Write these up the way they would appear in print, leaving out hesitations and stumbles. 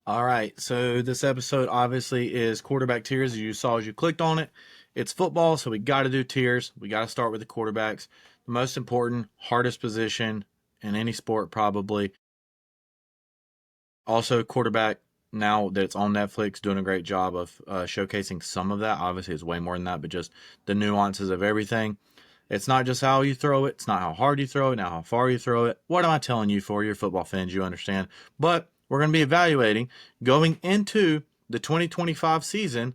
All right, so this episode obviously is quarterback tiers. As you saw as you clicked on it, it's football, so we got to do tiers. We got to start with the quarterbacks, the most important, hardest position in any sport, probably. Also, quarterback, now that it's on Netflix, doing a great job of showcasing some of that. Obviously, it's way more than that, but just the nuances of everything. It's not just how you throw it, it's not how hard you throw it, not how far you throw it. What am I telling you for? You're football fans, you understand. But we're going to be evaluating going into the 2025 season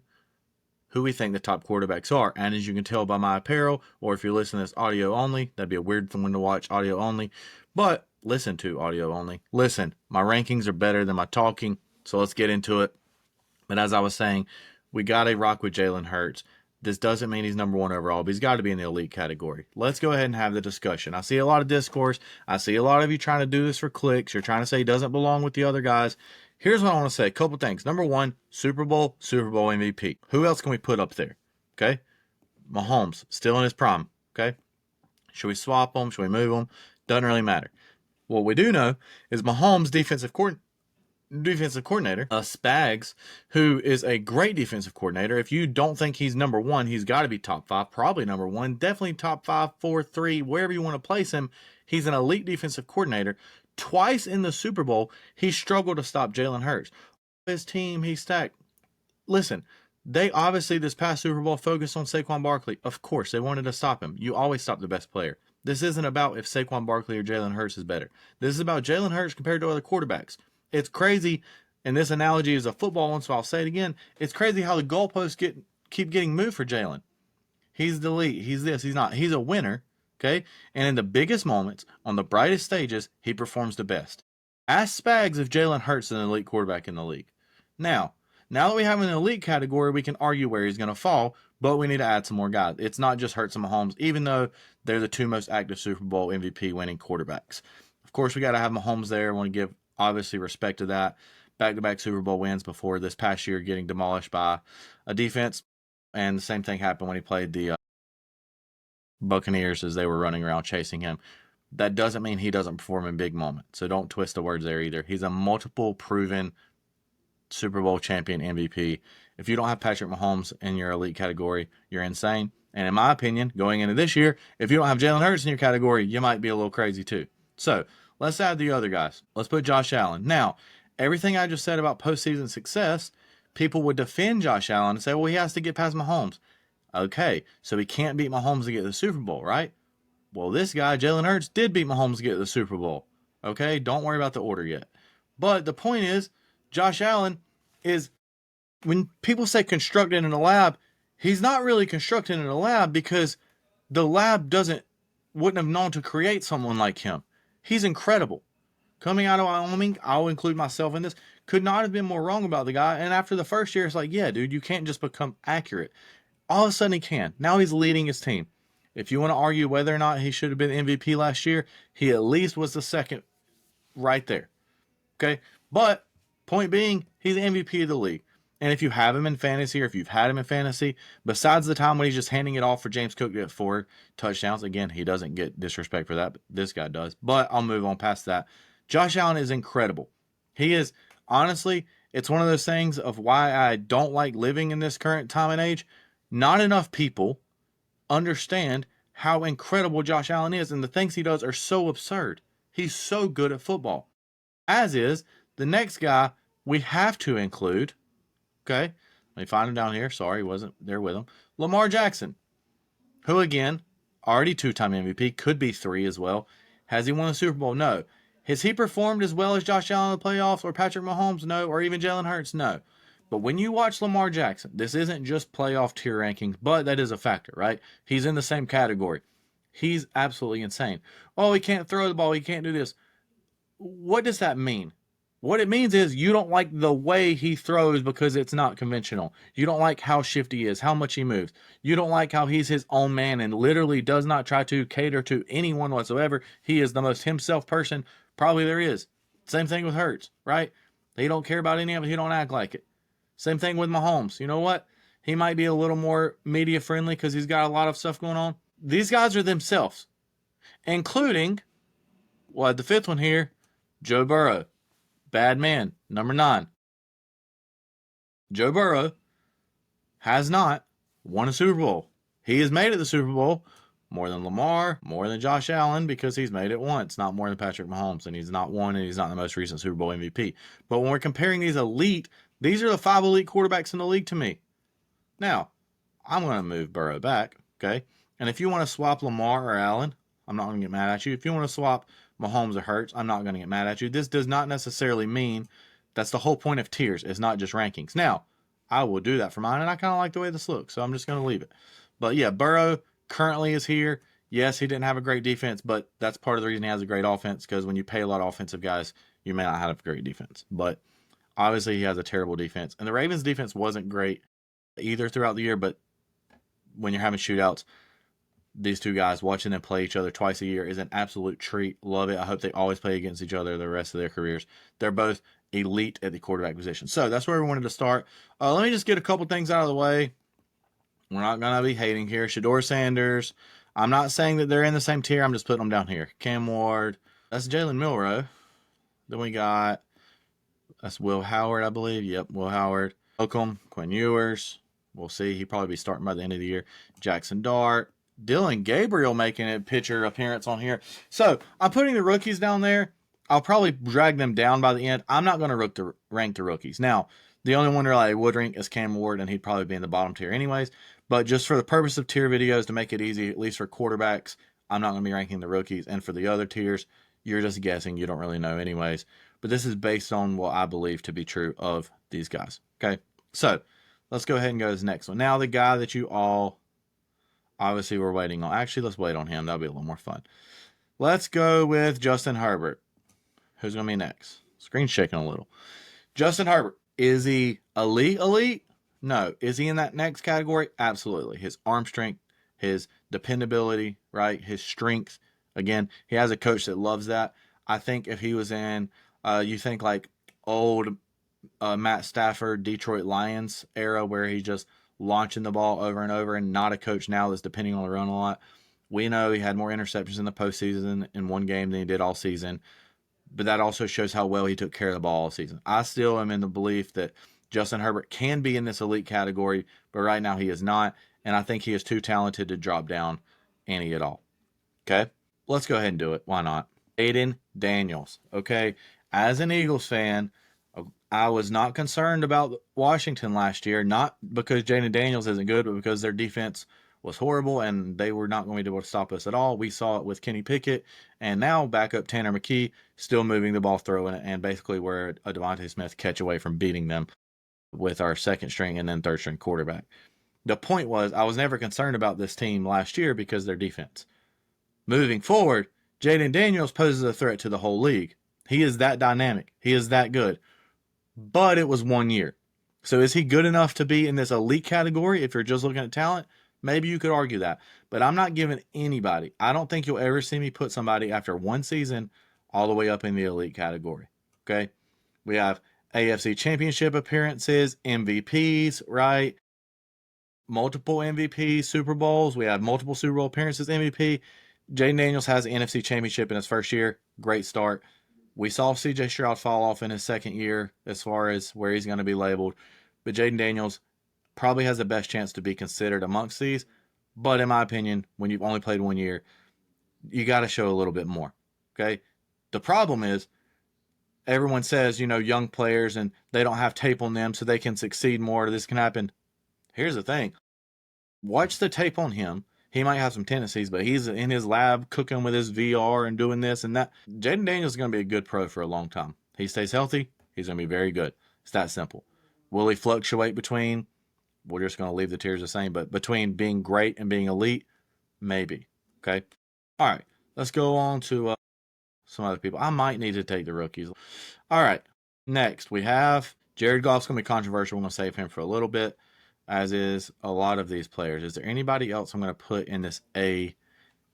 who we think the top quarterbacks are. And as you can tell by my apparel, or if you're listening to this audio only, that'd be a weird one to watch audio only, but listen to audio only. Listen, my rankings are better than my talking, so let's get into it. But as I was saying, we got to rock with Jalen Hurts. This doesn't mean he's number one overall, but he's got to be in the elite category. Let's go ahead and have the discussion. I see a lot of discourse. I see a lot of you trying to do this for clicks. You're trying to say he doesn't belong with the other guys. Here's what I want to say. A couple things. Number one, Super Bowl MVP. Who else can we put up there? Okay. Mahomes, still in his prime. Okay. Should we swap them? Should we move them? Doesn't really matter. What we do know is Mahomes' defensive coordinator, Spags, who is a great defensive coordinator. If you don't think he's number one, he's got to be top five, probably number one, definitely top five, four, three, wherever you want to place him. He's an elite defensive coordinator. Twice in the Super Bowl, he struggled to stop Jalen Hurts. His team, he stacked. Listen, they obviously this past Super Bowl focused on Saquon Barkley. Of course, they wanted to stop him. You always stop the best player. This isn't about if Saquon Barkley or Jalen Hurts is better. This is about Jalen Hurts compared to other quarterbacks. It's crazy, and this analogy is a football one, so I'll say it again. It's crazy how the goalposts keep getting moved for Jalen. He's the lead. He's this. He's not. He's a winner, okay? And in the biggest moments, on the brightest stages, he performs the best. Ask Spags if Jalen Hurts is an elite quarterback in the league. Now that we have an elite category, we can argue where he's going to fall, but we need to add some more guys. It's not just Hurts and Mahomes, even though they're the two most active Super Bowl MVP winning quarterbacks. Of course, we got to have Mahomes there. I want to give obviously respect to that. Back-to-back Super Bowl wins before this past year getting demolished by a defense. And the same thing happened when he played the Buccaneers as they were running around chasing him. That doesn't mean he doesn't perform in big moments. So don't twist the words there either. He's a multiple proven Super Bowl champion MVP. If you don't have Patrick Mahomes in your elite category, you're insane. And in my opinion, going into this year, if you don't have Jalen Hurts in your category, you might be a little crazy too. So let's add the other guys. Let's put Josh Allen. Now, everything I just said about postseason success, people would defend Josh Allen and say, well, he has to get past Mahomes. Okay, so he can't beat Mahomes to get to the Super Bowl, right? Well, this guy, Jalen Hurts, did beat Mahomes to get to the Super Bowl. Okay, don't worry about the order yet. But the point is, Josh Allen is, when people say constructed in a lab, he's not really constructed in a lab because the lab wouldn't have known to create someone like him. He's incredible. Coming out of Wyoming, I'll include myself in this, could not have been more wrong about the guy. And after the first year, it's like, yeah, dude, you can't just become accurate. All of a sudden he can. Now he's leading his team. If you want to argue whether or not he should have been MVP last year, he at least was the second right there. Okay? But point being, he's the MVP of the league. And if you have him in fantasy, or if you've had him in fantasy, besides the time when he's just handing it off for James Cook to get 4 touchdowns, again, he doesn't get disrespect for that, but this guy does. But I'll move on past that. Josh Allen is incredible. He is, honestly, it's one of those things of why I don't like living in this current time and age. Not enough people understand how incredible Josh Allen is, and the things he does are so absurd. He's so good at football. As is the next guy we have to include. Okay, let me find him down here. Sorry, he wasn't there with him. Lamar Jackson, who again, already 2-time MVP, could be 3 as well. Has he won a Super Bowl? No. Has he performed as well as Josh Allen in the playoffs or Patrick Mahomes? No. Or even Jalen Hurts? No. But when you watch Lamar Jackson, this isn't just playoff tier rankings, but that is a factor, right? He's in the same category. He's absolutely insane. Oh, he can't throw the ball. He can't do this. What does that mean? What it means is you don't like the way he throws because it's not conventional. You don't like how shifty he is, how much he moves. You don't like how he's his own man and literally does not try to cater to anyone whatsoever. He is the most himself person probably there is. Same thing with Hurts, right? He don't care about any of it. He don't act like it. Same thing with Mahomes. You know what? He might be a little more media friendly because he's got a lot of stuff going on. These guys are themselves, including, well, the 5th one here, Joe Burrow. Bad man, number 9. Joe Burrow has not won a Super Bowl. He has made it to the Super Bowl more than Lamar, more than Josh Allen, because he's made it once, not more than Patrick Mahomes, and he's not won, and he's not the most recent Super Bowl MVP. But when we're comparing these elite, these are the 5 elite quarterbacks in the league to me. Now, I'm going to move Burrow back, okay? And if you want to swap Lamar or Allen, I'm not going to get mad at you. If you want to swap Mahomes or Hurts, I'm not going to get mad at you. This does not necessarily mean that's the whole point of tiers. It's not just rankings. Now, I will do that for mine, and I kind of like the way this looks, so I'm just going to leave it. But yeah, Burrow currently is here. Yes, he didn't have a great defense, but that's part of the reason he has a great offense, because when you pay a lot of offensive guys, you may not have a great defense. But obviously, he has a terrible defense. And the Ravens' defense wasn't great either throughout the year, but when you're having shootouts, these two guys, watching them play each other twice a year is an absolute treat. Love it. I hope they always play against each other the rest of their careers. They're both elite at the quarterback position. So that's where we wanted to start. Let me just get a couple things out of the way. We're not going to be hating here. Shedeur Sanders. I'm not saying that they're in the same tier. I'm just putting them down here. Cam Ward. That's Jalen Milroe. Then we got, that's Will Howard, I believe. Yep, Will Howard. Holcomb, Quinn Ewers. We'll see. He'll probably be starting by the end of the year. Jackson Dart. Dylan Gabriel making a pitcher appearance on here. So I'm putting the rookies down there. I'll probably drag them down by the end. I'm not going to rank the rookies. Now, the only one I would rank is Cam Ward, and he'd probably be in the bottom tier anyways. But just for the purpose of tier videos, to make it easy, at least for quarterbacks, I'm not going to be ranking the rookies. And for the other tiers, you're just guessing. You don't really know anyways. But this is based on what I believe to be true of these guys. Okay, so let's go ahead and go to the next one. Now, the guy that you all obviously we're waiting on. Actually, let's wait on him. That'll be a little more fun. Let's go with Justin Herbert. Who's going to be next? Screen's shaking a little. Justin Herbert. Is he elite? No. Is he in that next category? Absolutely. His arm strength, his dependability, right? His strength. Again, he has a coach that loves that. I think if he was in, you think like old Matt Stafford, Detroit Lions era, where he just launching the ball over and over, and not a coach now that's depending on the run a lot. We know he had more interceptions in the postseason in one game than he did all season, but that also shows how well he took care of the ball all season. I still am in the belief that Justin Herbert can be in this elite category, but right now he is not, and I think he is too talented to drop down any at all. Okay? Let's go ahead and do it. Why not? Jayden Daniels. Okay? As an Eagles fan, I was not concerned about Washington last year, not because Jayden Daniels isn't good, but because their defense was horrible and they were not going to be able to stop us at all. We saw it with Kenny Pickett, and now backup Tanner McKee still moving the ball, throwing it, and basically we're a Devontae Smith catch away from beating them with our second string and then third string quarterback. The point was, I was never concerned about this team last year because of their defense. Moving forward, Jayden Daniels poses a threat to the whole league. He is that dynamic. He is that good. But it was 1 year. So is he good enough to be in this elite category if you're just looking at talent? Maybe you could argue that. But I'm not giving anybody. I don't think you'll ever see me put somebody after one season all the way up in the elite category. Okay? We have AFC Championship appearances, MVPs, right? Multiple MVPs, Super Bowls. We have multiple Super Bowl appearances, MVP. Jayden Daniels has an NFC Championship in his first year. Great start. We saw C.J. Stroud fall off in his second year as far as where he's going to be labeled. But Jayden Daniels probably has the best chance to be considered amongst these. But in my opinion, when you've only played 1 year, you got to show a little bit more. Okay? The problem is everyone says, young players and they don't have tape on them so they can succeed more. This can happen. Here's the thing. Watch the tape on him. He might have some tendencies, but he's in his lab cooking with his VR and doing this and that. Jayden Daniels is going to be a good pro for a long time. He stays healthy, he's going to be very good. It's that simple. Will he fluctuate between, we're just going to leave the tiers the same, but between being great and being elite? Maybe. Okay? All right. Let's go on to some other people. I might need to take the rookies. All right. Next, we have Jared Goff's going to be controversial. We're going to save him for a little bit, as is a lot of these players. Is there anybody else I'm going to put in this A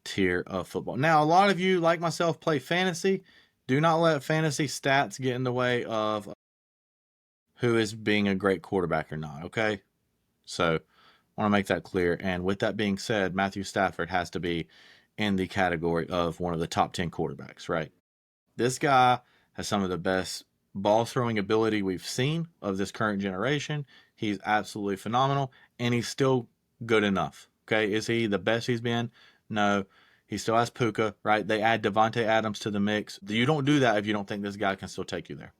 tier of football? Now, a lot of you, like myself, play fantasy. Do not let fantasy stats get in the way of who is being a great quarterback or not, okay? So, I want to make that clear. And with that being said, Matthew Stafford has to be in the category of one of the top 10 quarterbacks, right? This guy has some of the best ball throwing ability we've seen of this current generation. He's absolutely phenomenal, and he's still good enough. Okay, is he the best he's been? No. He still has Puka, right? They add Devontae Adams to the mix. You don't do that if you don't think this guy can still take you there.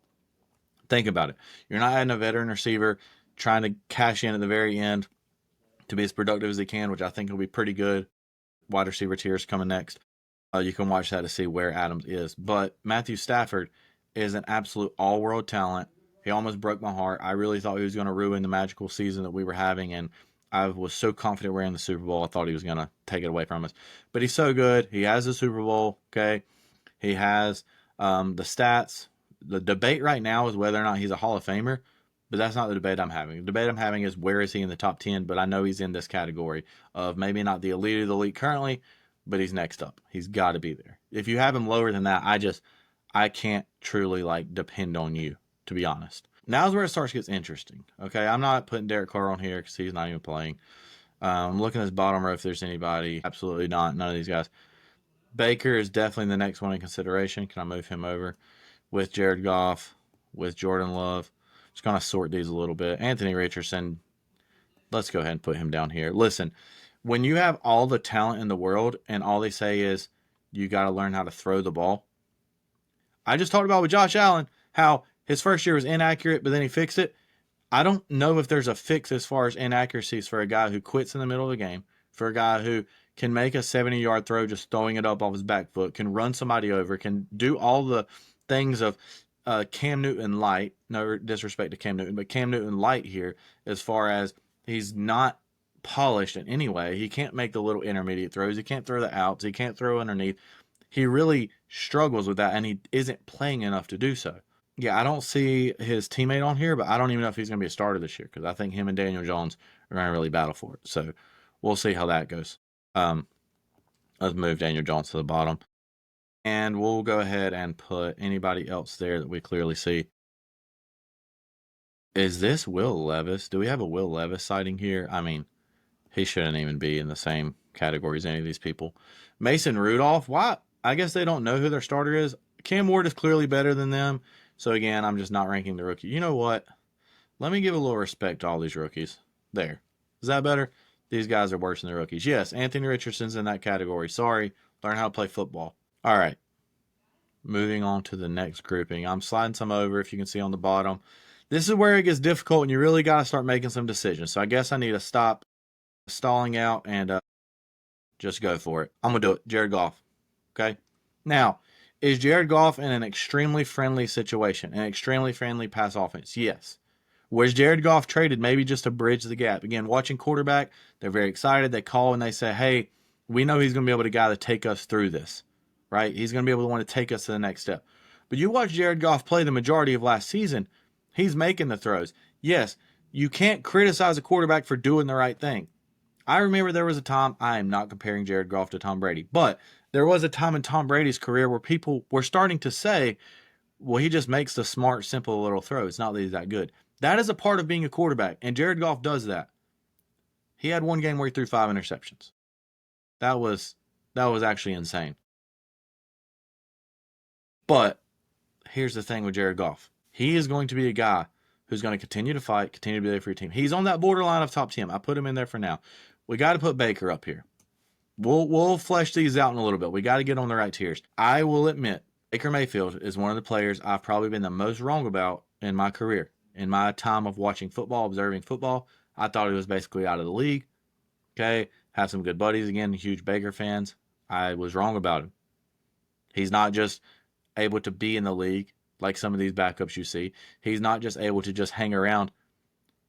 Think about it. You're not adding a veteran receiver trying to cash in at the very end to be as productive as he can, which I think will be pretty good. Wide receiver tiers coming next. You can watch that to see where Adams is. But Matthew Stafford is an absolute all-world talent. He almost broke my heart. I really thought he was going to ruin the magical season that we were having, and I was so confident we're in the Super Bowl. I thought he was going to take it away from us. But he's so good. He has the Super Bowl, okay? He has the stats. The debate right now is whether or not he's a Hall of Famer, but that's not the debate I'm having. The debate I'm having is where is he in the top 10, but I know he's in this category of maybe not the elite of the elite currently, but he's next up. He's got to be there. If you have him lower than that, I can't truly depend on you, to be honest. Now's where it starts to get interesting. Okay, I'm not putting Derek Carr on here because he's not even playing. I'm looking at his bottom row if there's anybody. Absolutely not. None of these guys. Baker is definitely the next one in consideration. Can I move him over? With Jared Goff, with Jordan Love. Just going to sort these a little bit. Anthony Richardson, let's go ahead and put him down here. Listen, when you have all the talent in the world and all they say is you got to learn how to throw the ball. I just talked about with Josh Allen how his first year was inaccurate, but then he fixed it. I don't know if there's a fix as far as inaccuracies for a guy who quits in the middle of the game, for a guy who can make a 70-yard throw just throwing it up off his back foot, can run somebody over, can do all the things of Cam Newton light. No disrespect to Cam Newton, but Cam Newton light here as far as he's not polished in any way. He can't make the little intermediate throws. He can't throw the outs. He can't throw underneath. He really struggles with that, and he isn't playing enough to do so. Yeah, I don't see his teammate on here, but I don't even know if he's going to be a starter this year because I think him and Daniel Jones are going to really battle for it. So we'll see how that goes. Let's move Daniel Jones to the bottom. And we'll go ahead and put anybody else there that we clearly see. Is this Will Levis? Do we have a Will Levis sighting here? I mean, he shouldn't even be in the same category as any of these people. Mason Rudolph, why? I guess they don't know who their starter is. Cam Ward is clearly better than them. So again, I'm just not ranking the rookie. You know what? Let me give a little respect to all these rookies. There. Is that better? These guys are worse than the rookies. Yes, Anthony Richardson's in that category. Sorry. Learn how to play football. All right. Moving on to the next grouping. I'm sliding some over, if you can see on the bottom. This is where it gets difficult and you really got to start making some decisions. So I guess I need to stop stalling out and just go for it. I'm going to do it. Jared Goff. Okay? Now, is Jared Goff in an extremely friendly situation, an extremely friendly pass offense? Yes. Where's Jared Goff traded? Maybe just to bridge the gap. Again, watching quarterback, they're very excited. They call and they say, hey, we know he's going to be able to guy to take us through this, right? He's going to be able to want to take us to the next step. But you watch Jared Goff play the majority of last season, he's making the throws. Yes, you can't criticize a quarterback for doing the right thing. I remember there was a time, I am not comparing Jared Goff to Tom Brady, but there was a time in Tom Brady's career where people were starting to say, well, he just makes the smart, simple little throw. It's not that he's that good. That is a part of being a quarterback, and Jared Goff does that. He had one game where he threw 5 interceptions. That was actually insane. But here's the thing with Jared Goff. He is going to be a guy who's going to continue to fight, continue to be there for your team. He's on that borderline of top 10. I put him in there for now. We got to put Baker up here. We'll flesh these out in a little bit. We got to get on the right tiers. I will admit, Baker Mayfield is one of the players I've probably been the most wrong about in my career. In my time of watching football, observing football, I thought he was basically out of the league. Okay, have some good buddies again, huge Baker fans. I was wrong about him. He's not just able to be in the league like some of these backups you see. He's not just able to just hang around.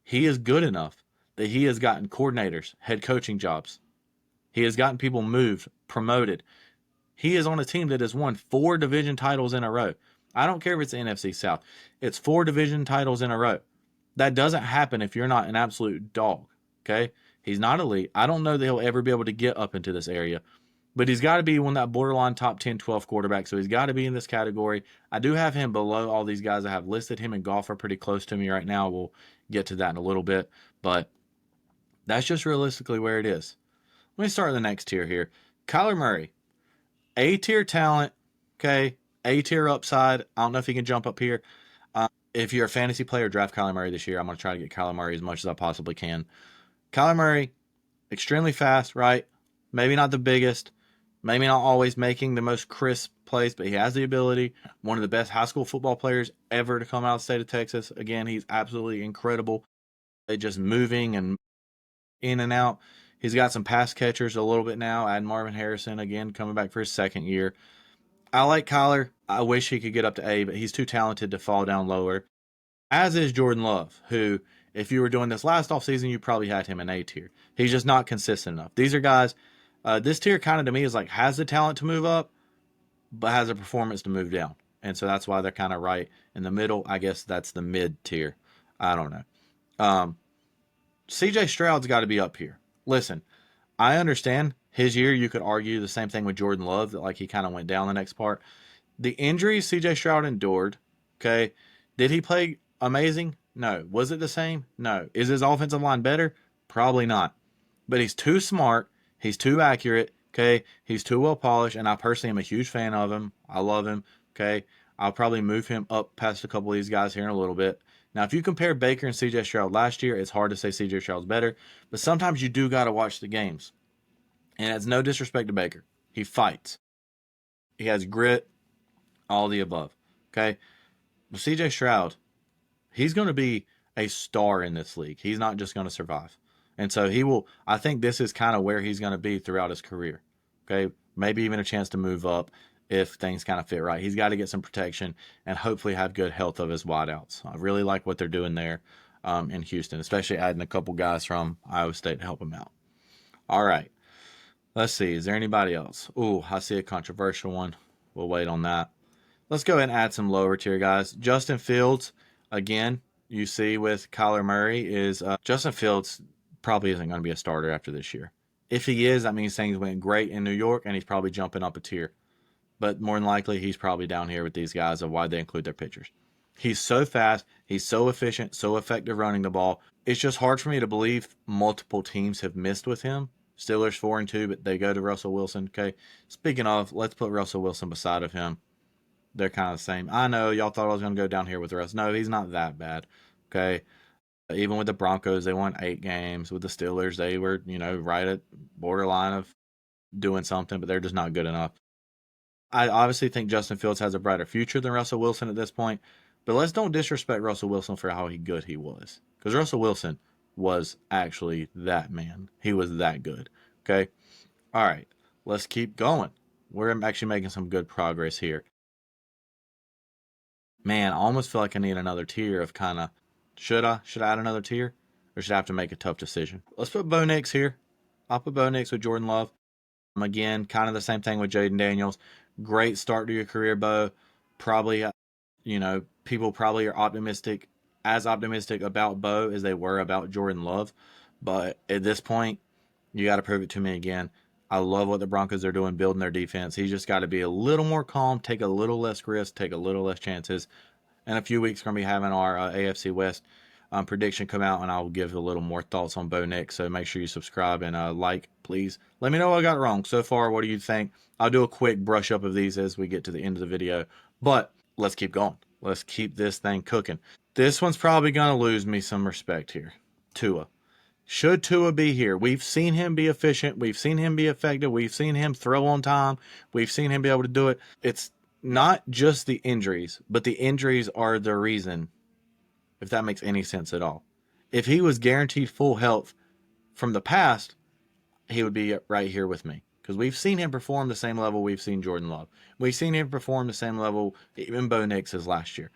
He is good enough that he has gotten coordinators, head coaching jobs. He has gotten people moved, promoted. He is on a team that has won 4 division titles in a row. I don't care if it's the NFC South. It's 4 division titles in a row. That doesn't happen if you're not an absolute dog, okay? He's not elite. I don't know that he'll ever be able to get up into this area. But he's got to be one of that borderline top 10, 12 quarterback, so he's got to be in this category. I do have him below all these guys I have listed. Him and Goff are pretty close to me right now. We'll get to that in a little bit. But that's just realistically where it is. Let me start the next tier here. Kyler Murray. A-tier talent, okay? A-tier upside. I don't know if he can jump up here. If you're a fantasy player, draft Kyler Murray this year. I'm going to try to get Kyler Murray as much as I possibly can. Kyler Murray, extremely fast, right? Maybe not the biggest. Maybe not always making the most crisp plays, but he has the ability. One of the best high school football players ever to come out of the state of Texas. Again, he's absolutely incredible. They just moving and in and out. He's got some pass catchers a little bit now. Add Marvin Harrison again, coming back for his second year. I like Kyler. I wish he could get up to A, but he's too talented to fall down lower. As is Jordan Love, who, if you were doing this last offseason, you probably had him in A tier. He's just not consistent enough. These are guys, this tier kind of to me is like has the talent to move up, but has a performance to move down. And so that's why they're kind of right in the middle. I guess that's the mid tier. I don't know. CJ Stroud's got to be up here. Listen, I understand his year. You could argue the same thing with Jordan Love, that like he kind of went down the next part. The injuries CJ Stroud endured, okay, did he play amazing? No. Was it the same? No. Is his offensive line better? Probably not. But he's too smart. He's too accurate. Okay. He's too well polished. And I personally am a huge fan of him. I love him. Okay. I'll probably move him up past a couple of these guys here in a little bit. Now, if you compare Baker and CJ Stroud last year, it's hard to say CJ Stroud's better. But sometimes you do got to watch the games. And it's no disrespect to Baker. He fights. He has grit. All the above. Okay. But CJ Stroud, he's going to be a star in this league. He's not just going to survive. And so he will, I think this is kind of where he's going to be throughout his career. Okay. Maybe even a chance to move up if things kind of fit right. He's got to get some protection and hopefully have good health of his wideouts. I really like what they're doing there in Houston, especially adding a couple guys from Iowa State to help him out. All right. Let's see. Is there anybody else? Ooh, I see a controversial one. We'll wait on that. Let's go ahead and add some lower tier guys. Justin Fields, again, you see with Kyler Murray, is Justin Fields probably isn't going to be a starter after this year. If he is, that means things went great in New York and he's probably jumping up a tier. But more than likely, he's probably down here with these guys of why they include their pitchers. He's so fast. He's so efficient, so effective running the ball. It's just hard for me to believe multiple teams have missed with him. Steelers 4-2, but they go to Russell Wilson. Okay. Speaking of, let's put Russell Wilson beside of him. They're kind of the same. I know y'all thought I was going to go down here with Russ. No, he's not that bad. Okay. Even with the Broncos, they won 8 games. With the Steelers, they were, right at borderline of doing something, but they're just not good enough. I obviously think Justin Fields has a brighter future than Russell Wilson at this point, but let's don't disrespect Russell Wilson for how good he was. Because Russell Wilson was actually that man. He was that good. Okay. All right. Let's keep going. We're actually making some good progress here. Man, I almost feel like I need another tier of kind of, should I add another tier? Or should I have to make a tough decision? Let's put Bo Nix here. I'll put Bo Nix with Jordan Love. Again, kind of the same thing with Jaden Daniels. Great start to your career, Bo. Probably, people probably are as optimistic about Bo as they were about Jordan Love. But at this point, you got to prove it to me again. I love what the Broncos are doing, building their defense. He's just got to be a little more calm, take a little less risk, take a little less chances. In a few weeks, we're going to be having our AFC West prediction come out, and I'll give a little more thoughts on Bo Nix. So make sure you subscribe and like, please. Let me know what I got wrong. So far, what do you think? I'll do a quick brush up of these as we get to the end of the video. But let's keep going. Let's keep this thing cooking. This one's probably going to lose me some respect here. Tua. Should Tua be here? We've seen him be efficient. We've seen him be effective. We've seen him throw on time. We've seen him be able to do it. It's not just the injuries, but the injuries are the reason, if that makes any sense at all. If he was guaranteed full health from the past, he would be right here with me. Because we've seen him perform the same level we've seen Jordan Love. We've seen him perform the same level even Bo Nix as last year.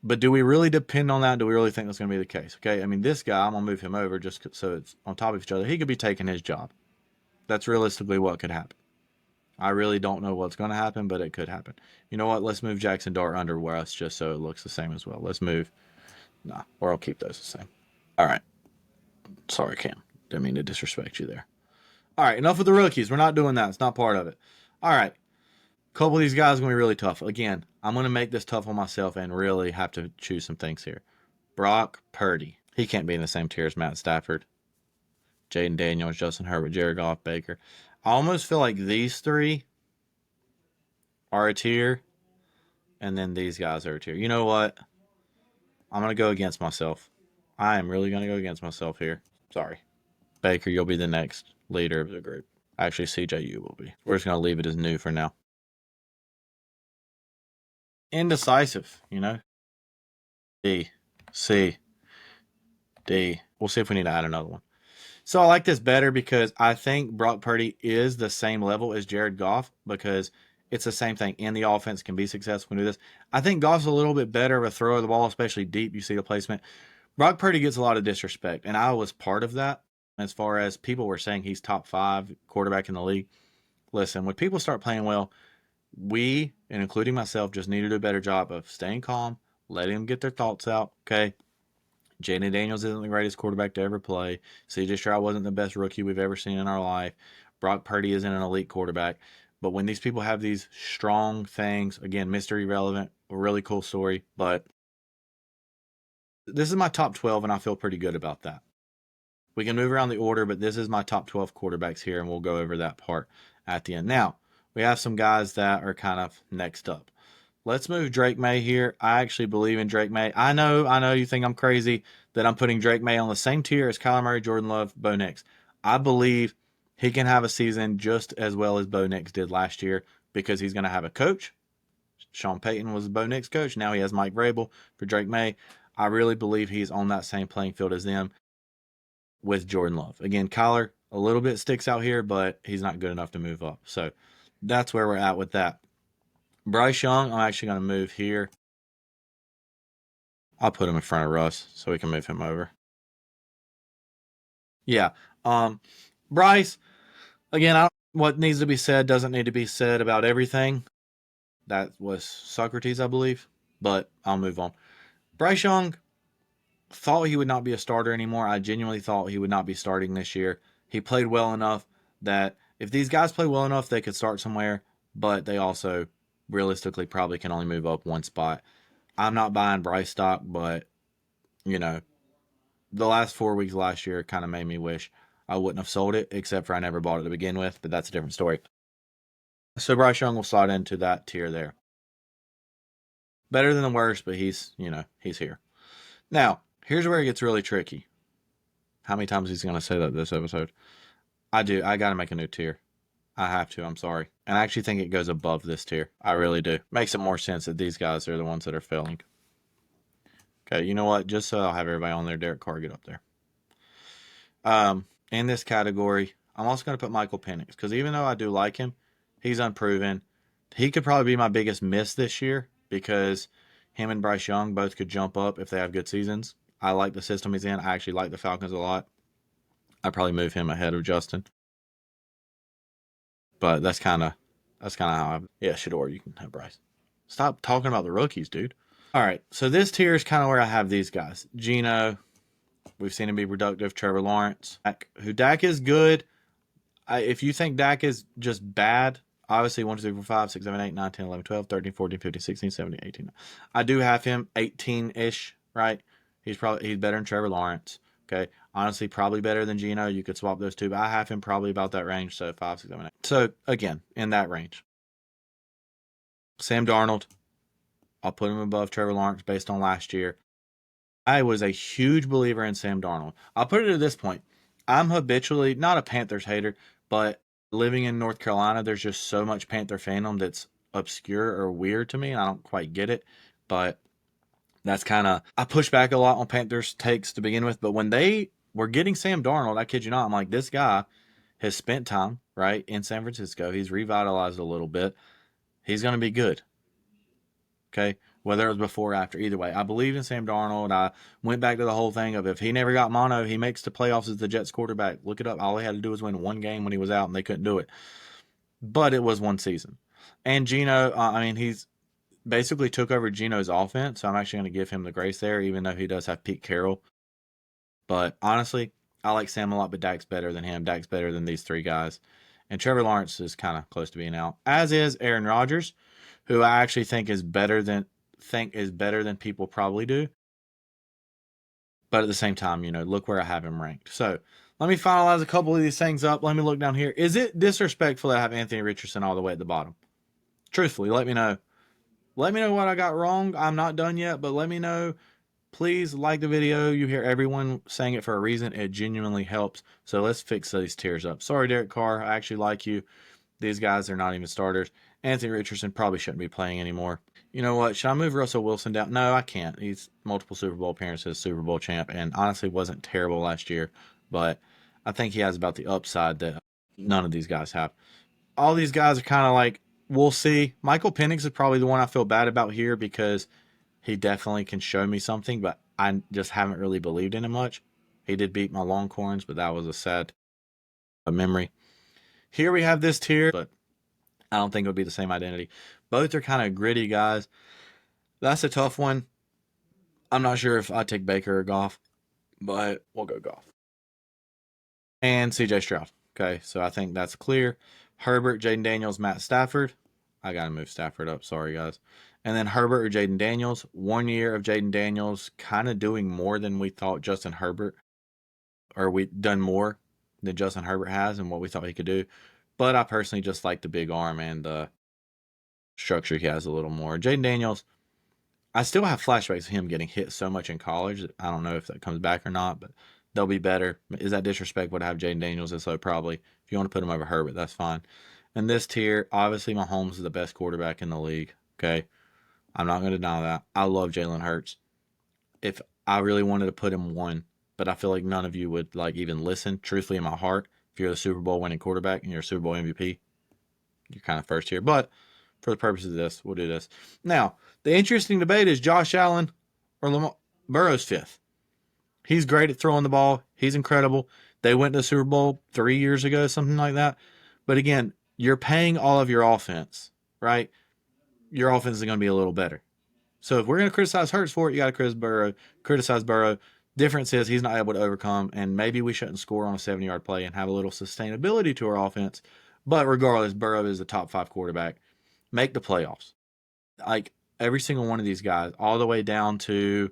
But do we really depend on that? Do we really think that's going to be the case? Okay, I mean, this guy, I'm going to move him over just so it's on top of each other. He could be taking his job. That's realistically what could happen. I really don't know what's going to happen, but it could happen. You know what? Let's move Jackson Dart under West just so it looks the same as well. Let's move. Nah, or I'll keep those the same. All right. Sorry, Cam. Didn't mean to disrespect you there. All right, enough with the rookies. We're not doing that. It's not part of it. All right. A couple of these guys are going to be really tough. Again, I'm going to make this tough on myself and really have to choose some things here. Brock Purdy. He can't be in the same tier as Matt Stafford, Jaden Daniels, Justin Herbert, Jared Goff, Baker. I almost feel like these three are a tier, and then these guys are a tier. You know what? I'm going to go against myself. I am really going to go against myself here. Sorry. Baker, you'll be the next leader of the group. Actually, CJU will be. We're just going to leave it as new for now. Indecisive, you know? D, C, D. We'll see if we need to add another one. So I like this better because I think Brock Purdy is the same level as Jared Goff because it's the same thing. In the offense can be successful and do this. I think Goff's a little bit better of a thrower of the ball, especially deep. You see the placement. Brock Purdy gets a lot of disrespect, and I was part of that as far as people were saying he's top 5 quarterback in the league. Listen, when people start playing well, we, and including myself, just need to do a better job of staying calm, letting them get their thoughts out, okay? Jaden Daniels isn't the greatest quarterback to ever play. CJ Stroud wasn't the best rookie we've ever seen in our life. Brock Purdy isn't an elite quarterback. But when these people have these strong things, again, mystery relevant, a really cool story, but this is my top 12, and I feel pretty good about that. We can move around the order, but this is my top 12 quarterbacks here, and we'll go over that part at the end. Now, we have some guys that are kind of next up. Let's move Drake May here. I actually believe in Drake May. I know you think I'm crazy that I'm putting Drake May on the same tier as Kyler Murray, Jordan Love, Bo Nix. I believe he can have a season just as well as Bo Nix did last year because he's going to have a coach. Sean Payton was Bo Nix coach. Now he has Mike Vrabel for Drake May. I really believe he's on that same playing field as them with Jordan Love. Again, Kyler a little bit sticks out here, but he's not good enough to move up. So that's where we're at with that. Bryce Young, I'm actually going to move here. I'll put him in front of Russ so we can move him over. Yeah. Bryce, again, what needs to be said doesn't need to be said about everything. That was Socrates, I believe, but I'll move on. Bryce Young thought he would not be a starter anymore. I genuinely thought he would not be starting this year. He played well enough that if these guys play well enough, they could start somewhere, but they also realistically probably can only move up one spot. I'm not buying Bryce stock, but the last 4 weeks last year kind of made me wish I wouldn't have sold it, except for I never bought it to begin with, but that's a different story. So Bryce Young will slide into that tier there. Better than the worst, but he's here. Now, here's where it gets really tricky. How many times he's going to say that this episode? I got to make a new tier. I have to. I'm sorry. And I actually think it goes above this tier. I really do. Makes it more sense that these guys are the ones that are failing. Okay, you know what? Just so I'll have everybody on there, Derek Carr, get up there. In this category, I'm also going to put Michael Penix because even though I do like him, he's unproven. He could probably be my biggest miss this year because him and Bryce Young both could jump up if they have good seasons. I like the system he's in. I actually like the Falcons a lot. I'd probably move him ahead of Justin. But that's kind of how Shador, you can have Bryce. Stop talking about the rookies, dude. All right, so this tier is kind of where I have these guys. Geno, we've seen him be productive. Trevor Lawrence, Dak is good. If you think Dak is just bad, obviously 1, 2, 3, 4, 5, 6, 7, 8, 9, 10, 11, 12, 13, 14, 15, 16, 17, 18. I do have him 18-ish, right? He's better than Trevor Lawrence. Okay. Honestly, probably better than Geno. You could swap those two, but I have him probably about that range. So 5, 6, 7, 8. So again, in that range. Sam Darnold, I'll put him above Trevor Lawrence based on last year. I was a huge believer in Sam Darnold. I'll put it at this point. I'm habitually not a Panthers hater, but living in North Carolina, there's just so much Panther fandom that's obscure or weird to me, and I don't quite get it. But that's kind of, I push back a lot on Panthers takes to begin with, but when they were getting Sam Darnold, I kid you not, I'm like, this guy has spent time, right, in San Francisco. He's revitalized a little bit. He's going to be good. Okay, whether it was before or after, either way. I believe in Sam Darnold. I went back to the whole thing of if he never got mono, he makes the playoffs as the Jets quarterback. Look it up. All he had to do was win one game when he was out, and they couldn't do it. But it was one season. And Geno, he's basically took over Geno's offense, so I'm actually going to give him the grace there, even though he does have Pete Carroll. But honestly, I like Sam a lot, but Dak's better than him. Dak's better than these three guys. And Trevor Lawrence is kind of close to being out, as is Aaron Rodgers, who I actually think is better than people probably do. But at the same time, look where I have him ranked. So let me finalize a couple of these things up. Let me look down here. Is it disrespectful that I have Anthony Richardson all the way at the bottom? Truthfully, let me know. Let me know what I got wrong. I'm not done yet, but let me know Please like the video. You hear everyone saying it for a reason. It genuinely helps. So let's fix these tiers up. Sorry, Derek Carr. I actually like you. These guys are not even starters. Anthony Richardson probably shouldn't be playing anymore. You know what? Should I move Russell Wilson down? No, I can't. He's multiple Super Bowl appearances, Super Bowl champ, and honestly wasn't terrible last year. But I think he has about the upside that none of these guys have. All these guys are kind of like, we'll see. Michael Penix is probably the one I feel bad about here because he definitely can show me something, but I just haven't really believed in him much. He did beat my Longhorns, but that was a sad memory. Here we have this tier, but I don't think it would be the same identity. Both are kind of gritty guys. That's a tough one. I'm not sure if I take Baker or Goff, but we'll go Goff. And CJ Stroud. Okay, so I think that's clear. Herbert, Jaden Daniels, Matt Stafford. I got to move Stafford up. Sorry, guys. And then Herbert or Jaden Daniels. 1 year of Jaden Daniels kind of doing more than we thought Justin Herbert, or we done more than Justin Herbert has and what we thought he could do. But I personally just like the big arm and the structure he has a little more. Jaden Daniels, I still have flashbacks of him getting hit so much in college. I don't know if that comes back or not, but they'll be better. Is that disrespectful to have Jaden Daniels? So probably. If you want to put him over Herbert, that's fine. And this tier, obviously Mahomes is the best quarterback in the league. Okay. I'm not going to deny that. I love Jalen Hurts. If I really wanted to put him one, but I feel like none of you would like even listen. Truthfully, in my heart, if you're the Super Bowl winning quarterback and you're a Super Bowl MVP, you're kind of first here. But for the purposes of this, we'll do this. Now, the interesting debate is Josh Allen or Lamar Burrow's fifth. He's great at throwing the ball. He's incredible. They went to the Super Bowl 3 years ago, something like that. But again, you're paying all of your offense, right? Your offense is going to be a little better. So if we're going to criticize Hurts for it, you got to criticize Burrow. Difference is he's not able to overcome, and maybe we shouldn't score on a 70-yard play and have a little sustainability to our offense. But regardless, Burrow is the top 5 quarterback. Make the playoffs. Like every single one of these guys, all the way down to,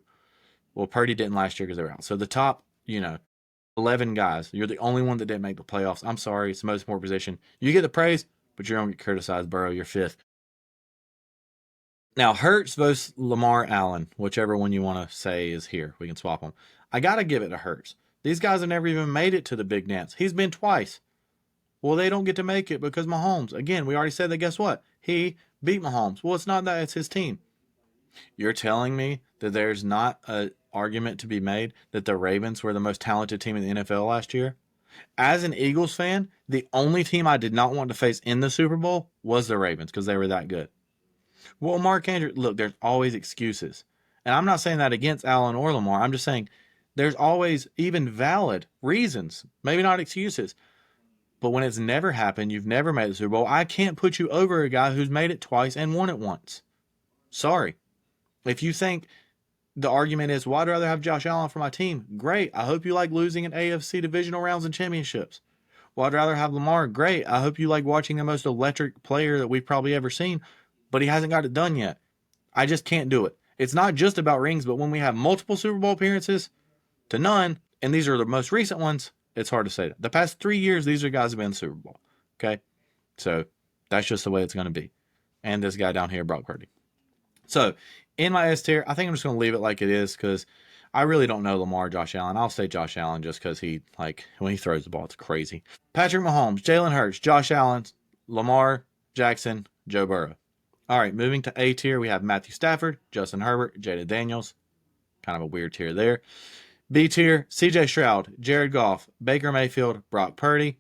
well, Purdy didn't last year because they were out. So the top, 11 guys, you're the only one that didn't make the playoffs. I'm sorry, it's the most important position. You get the praise, but you're going to get criticized. Burrow, you're fifth. Now, Hurts versus Lamar Allen, whichever one you want to say is here. We can swap them. I got to give it to Hurts. These guys have never even made it to the big dance. He's been twice. Well, they don't get to make it because Mahomes. Again, we already said that, guess what? He beat Mahomes. Well, it's not that, it's his team. You're telling me that there's not an argument to be made that the Ravens were the most talented team in the NFL last year? As an Eagles fan, the only team I did not want to face in the Super Bowl was the Ravens because they were that good. Well, Mark Andrews, look, there's always excuses. And I'm not saying that against Allen or Lamar. I'm just saying there's always even valid reasons, maybe not excuses. But when it's never happened, you've never made the Super Bowl, I can't put you over a guy who's made it twice and won it once. Sorry. If you think the argument is, well, I'd rather have Josh Allen for my team, great. I hope you like losing in AFC divisional rounds and championships. Well, I'd rather have Lamar, great. I hope you like watching the most electric player that we've probably ever seen, but he hasn't got it done yet. I just can't do it. It's not just about rings, but when we have multiple Super Bowl appearances to none, and these are the most recent ones, it's hard to say that. The past 3 years, these are guys who have been in the Super Bowl. Okay? So that's just the way it's going to be. And this guy down here, Brock Purdy. So in my S tier, I think I'm just going to leave it like it is because I really don't know Lamar, Josh Allen. I'll say Josh Allen just because when he throws the ball, it's crazy. Patrick Mahomes, Jalen Hurts, Josh Allen, Lamar Jackson, Joe Burrow. All right, moving to A tier, we have Matthew Stafford, Justin Herbert, Jaden Daniels. Kind of a weird tier there. B tier, CJ Stroud, Jared Goff, Baker Mayfield, Brock Purdy.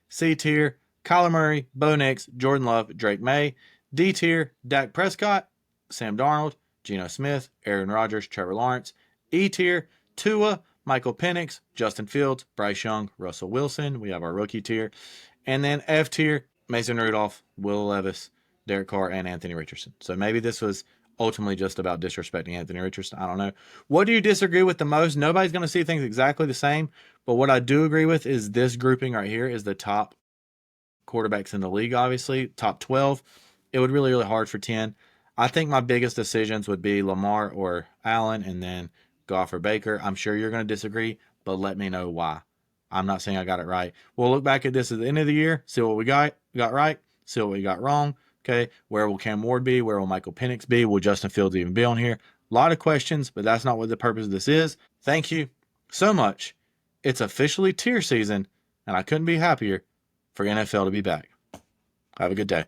C tier, Kyler Murray, Bo Nix, Jordan Love, Drake May. D tier, Dak Prescott, Sam Darnold, Geno Smith, Aaron Rodgers, Trevor Lawrence. E tier, Tua, Michael Penix, Justin Fields, Bryce Young, Russell Wilson. We have our rookie tier. And then F tier, Mason Rudolph, Will Levis, Derek Carr, and Anthony Richardson. So maybe this was ultimately just about disrespecting Anthony Richardson. I don't know. What do you disagree with the most? Nobody's going to see things exactly the same. But what I do agree with is this grouping right here is the top quarterbacks in the league, obviously. Top 12. It would really, really hard for 10. I think my biggest decisions would be Lamar or Allen and then Goff or Baker. I'm sure you're going to disagree, but let me know why. I'm not saying I got it right. We'll look back at this at the end of the year, see what we got right, see what we got wrong. Okay, where will Cam Ward be? Where will Michael Penix be? Will Justin Fields even be on here? A lot of questions, but that's not what the purpose of this is. Thank you so much. It's officially tier season, and I couldn't be happier for NFL to be back. Have a good day.